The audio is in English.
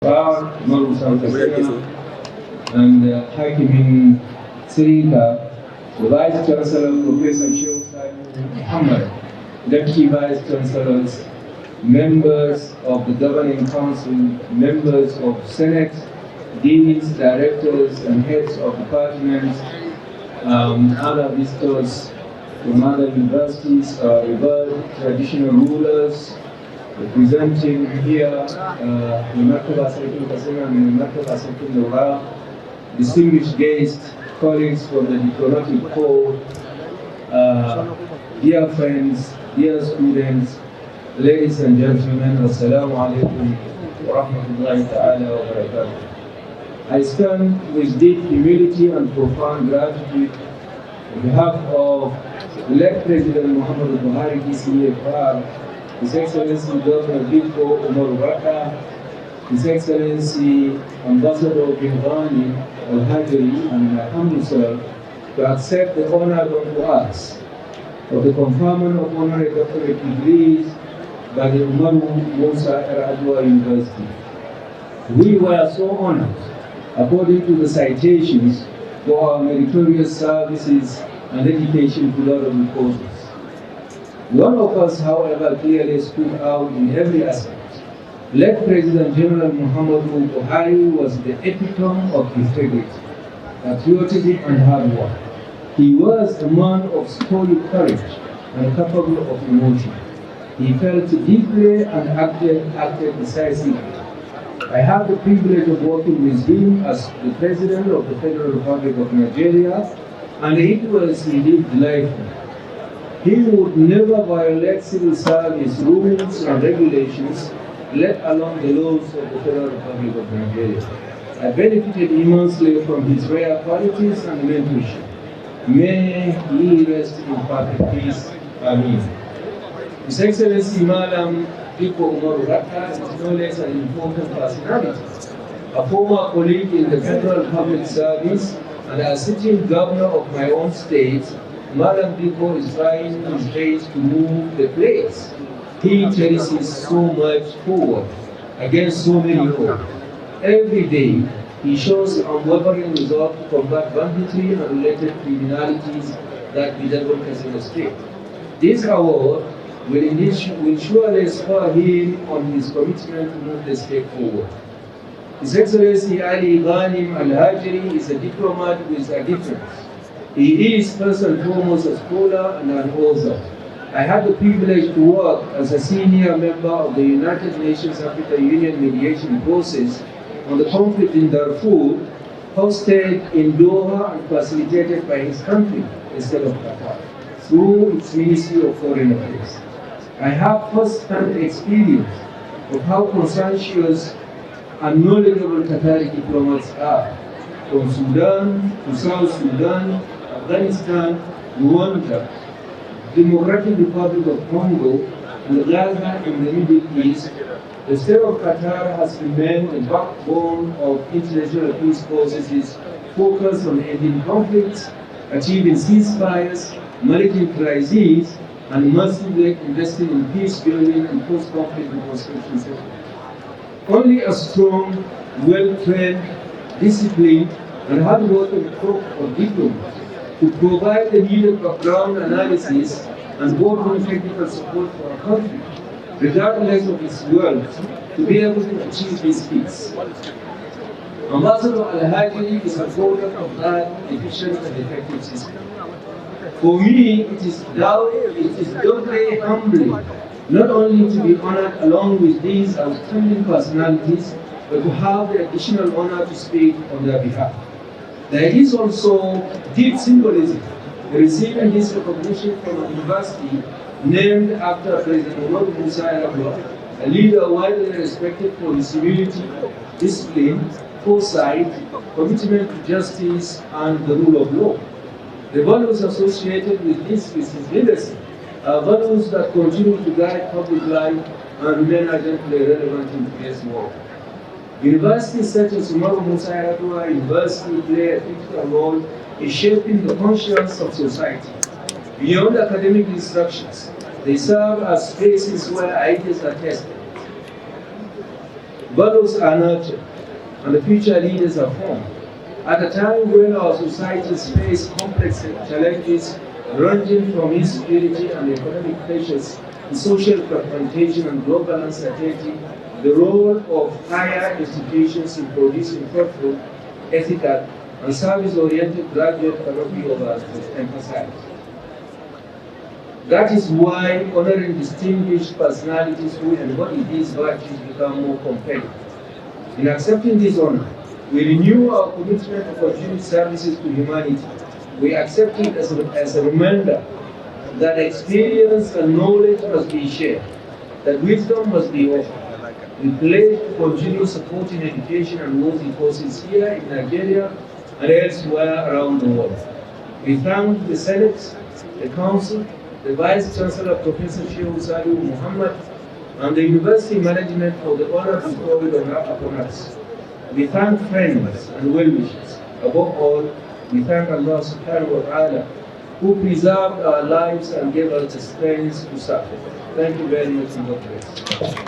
Sardaunan Katsina, and Hakimin Sirika, the Vice Chancellor Professor Sheikh Muhammad, Deputy Vice Chancellors, members of the Governing Council, members of Senate, deans, directors, and heads of departments, other visitors from other universities, revered traditional rulers, representing here Remarkable Sardaunan Katsina and Remarkable Sardaunan, distinguished guests, colleagues from the diplomatic corps, dear friends, dear students, ladies and gentlemen, Assalamu alaikum wa rahmatullahi ta'ala wa barakatuh. I stand with deep humility and profound gratitude on behalf of elect President Muhammad Buhari, DCFR, His Excellency Governor Biko Umar Baka, His Excellency Ambassador Binghani Al-Hajri, and my humble self, to accept the honor done to us of the conferment of honorary doctorate degrees by the Umaru Musa Yar'Adua University. We were so honored, according to the citations, for our meritorious services and dedication to laudable causes. One of us, however, clearly stood out in every aspect. Late President General Muhammadu Buhari was the epitome of integrity, patriotism, and hard work. He was a man of stoic courage and capable of emotion. He felt deeply and acted decisively. I had the privilege of working with him as the President of the Federal Republic of Nigeria, and it was indeed delightful. He would never violate civil service rules and regulations, let alone the laws of the Federal Republic of Nigeria. I benefited immensely from his rare qualities and mentorship. May he rest in perfect peace. Amen. His Excellency Madam Biko Umar Baka is no less an important personality, a former colleague in the Federal Public Service and a sitting governor of my own state. Madam Biko is trying his best to move the place. He cherishes so much forward against so many odds. Every day, he shows unwavering resolve to combat banditry and related criminalities that bedevil Katsina State. This award will surely spur him on his commitment to move the state forward. His Excellency Ali Ghanim Al-Hajri is a diplomat with a difference. He is first and foremost a scholar and an author. I had the privilege to work as a senior member of the United Nations Africa Union mediation process on the conflict in Darfur, hosted in Doha and facilitated by his country, instead of Qatar, through its Ministry of Foreign Affairs. I have first-hand experience of how conscientious and knowledgeable Qatari diplomats are, from Sudan to South Sudan, Afghanistan, Rwanda, Democratic Republic of Congo, and Gaza in the Middle East. The state of Qatar has remained the backbone of international peace processes focused on ending conflicts, achieving ceasefires, managing crises, and massively investing in peace building and post-conflict reconstruction sector. Only a strong, well-trained, disciplined, and hard-working group of diplomats to provide the needed background analysis and boardroom technical support for our country, regardless of its wealth, to be able to achieve this peace. Ambassador Al-Hajri is a product of that efficient and effective system. For me, it is doubly humbling not only to be honored along with these outstanding personalities, but to have the additional honor to speak on their behalf. There is also deep symbolism in receiving this recognition from a university named after President Umaru Musa Yar'Adua, a leader widely respected for his humility, discipline, foresight, commitment to justice, and the rule of law. The values associated with his legacy are values that continue to guide public life and remain urgently relevant in today's world. Universities such as Umaru Musa Yar'Adua University play a critical role in shaping the conscience of society. Beyond academic instructions, they serve as spaces where ideas are tested, Values are nurtured, and the future leaders are formed. At a time when our societies face complex challenges ranging from insecurity and economic pressures to social fragmentation and global uncertainty, the role of higher institutions in producing thoughtful, ethical, and service-oriented graduates cannot be overemphasized. That is why honoring distinguished personalities who embody these virtues become more compelling. In accepting this honor, we renew our commitment to continue services to humanity. We accept it as a reminder that experience and knowledge must be shared, that wisdom must be offered. We pledge to continue supporting education and worthy causes here in Nigeria and elsewhere around the world. We thank the Senate, the Council, the Vice Chancellor Professor Sheikh Salihu Muhammad, and the University Management for the honor bestowed upon us. We thank friends and well-wishers. Above all, we thank Allah subhanahu wa ta'ala who preserved our lives and gave us the strength to serve. Thank you very much and God bless.